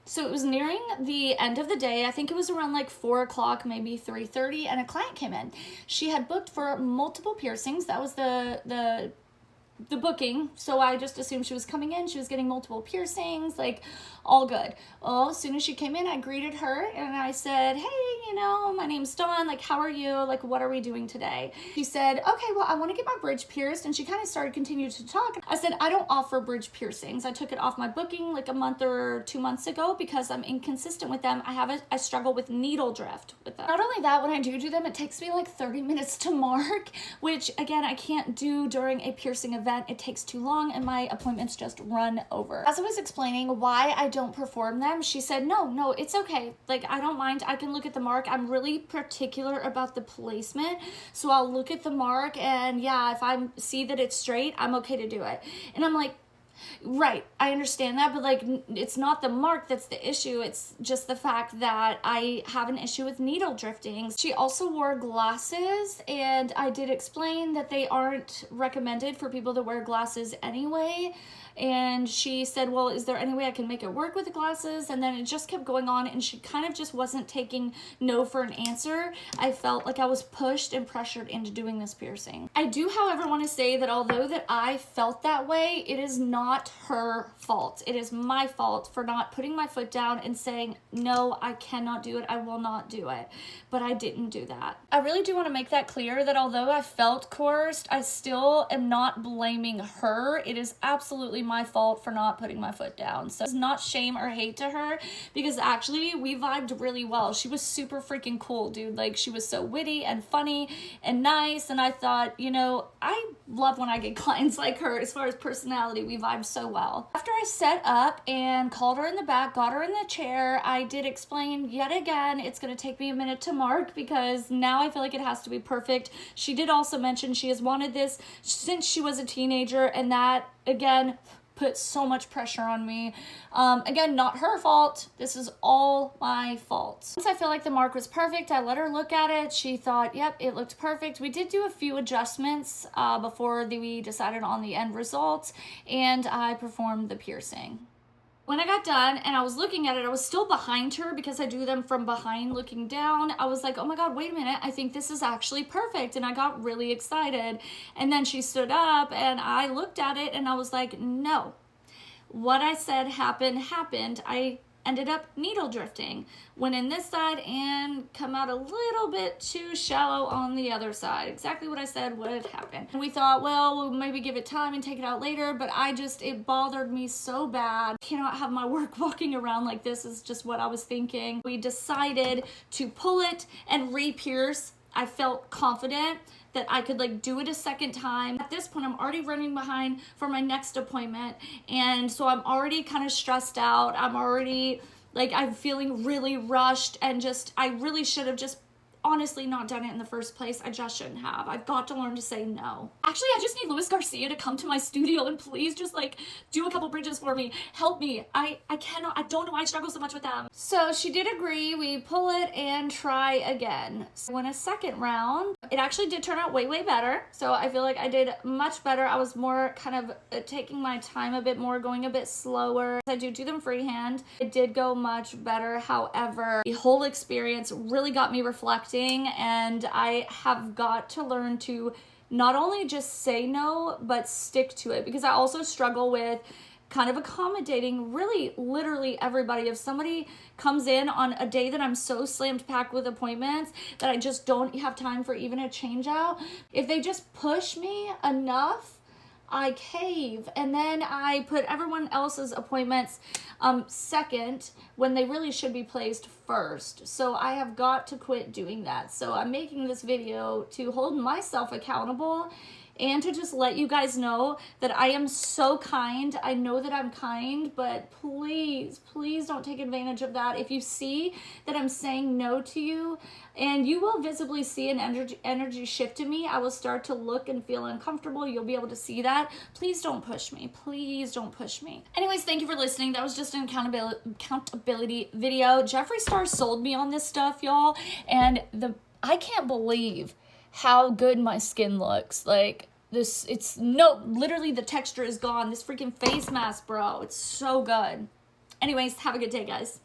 So it was nearing the end of the day. I think it was around like 4 o'clock, maybe 3:30, and a client came in. She had booked for multiple piercings. That was the booking, so I just assumed she was coming in. She was getting multiple piercings, like, all good. Well, as soon as she came in, I greeted her and I said, hey, my name's Dawn, like, how are you, like, what are we doing today? She said, okay, well, I want to get my bridge pierced, and she kind of started continuing to talk. I said, I don't offer bridge piercings. I took it off my booking like a month or 2 months ago because I'm inconsistent with them. I struggle with needle drift with them. Not only that, when I do them, it takes me like 30 minutes to mark, which again, I can't do during a piercing event. It takes too long and my appointments just run over. As I was explaining why I don't perform them, she said, no, it's okay. Like, I don't mind. I can look at the mark. I'm really particular about the placement. So I'll look at the mark, and yeah, if I see that it's straight, I'm okay to do it. And I'm like, right, I understand that, but like, it's not the mark that's the issue. It's just the fact that I have an issue with needle drifting. She also wore glasses, and I did explain that they aren't recommended for people to wear glasses anyway. And she said, well, is there any way I can make it work with the glasses? And then it just kept going on, and she kind of just wasn't taking no for an answer. I felt like I was pushed and pressured into doing this piercing. I do, however, want to say that although that I felt that way, it is not her fault. It is my fault for not putting my foot down and saying, no, I cannot do it. I will not do it. But I didn't do that. I really do want to make that clear that although I felt coerced, I still am not blaming her. It is absolutely my fault for not putting my foot down. So it's not shame or hate to her, because actually we vibed really well. She was super freaking cool, dude. Like, she was so witty and funny and nice, and I thought, I love when I get clients like her. As far as personality, we vibed so well. After I set up and called her in the back, got her in the chair, I did explain yet again, it's going to take me a minute to mark because now I feel like it has to be perfect. She did also mention she has wanted this since she was a teenager, and that, again, put so much pressure on me. Again, not her fault. This is all my fault. Once I feel like the mark was perfect, I let her look at it. She thought, yep, it looked perfect. We did do a few adjustments before we decided on the end result, and I performed the piercing. When I got done and I was looking at it, I was still behind her because I do them from behind looking down. I was like, oh my God, wait a minute. I think this is actually perfect. And I got really excited. And then she stood up and I looked at it and I was like, no, what I said happened. I ended up needle drifting. Went in this side and come out a little bit too shallow on the other side. Exactly what I said would happen. And we thought, well, we'll maybe give it time and take it out later, but it bothered me so bad. I cannot have my work walking around like this is just what I was thinking. We decided to pull it and re-pierce. I felt confident that I could do it a second time. At this point, I'm already running behind for my next appointment. And so I'm already kind of stressed out. I'm already I'm feeling really rushed, and I really should have just honestly not done it in the first place. I just shouldn't have. I've got to learn to say no. Actually, I just need Luis Garcia to come to my studio and please just do a couple bridges for me. Help me. I don't know why I struggle so much with them. So she did agree. We pull it and try again. So in a second round, it actually did turn out way, way better. So I feel like I did much better. I was more kind of taking my time a bit more, going a bit slower. I do them freehand. It did go much better. However, the whole experience really got me reflecting, and I have got to learn to not only just say no, but stick to it, because I also struggle with kind of accommodating really literally everybody. If somebody comes in on a day that I'm so slammed packed with appointments that I just don't have time for even a change out, if they just push me enough, I cave, and then I put everyone else's appointments second when they really should be placed first. So I have got to quit doing that. So I'm making this video to hold myself accountable and to just let you guys know that I am so kind. I know that I'm kind, but please, please don't take advantage of that. If you see that I'm saying no to you, and you will visibly see an energy shift in me, I will start to look and feel uncomfortable. You'll be able to see that. Please don't push me. Please don't push me. Anyways, thank you for listening. That was just an accountability video. Jeffree Star sold me on this stuff, y'all, and I can't believe how good my skin looks. Literally the texture is gone. This freaking face mask, bro, it's so good. Anyways, have a good day, guys.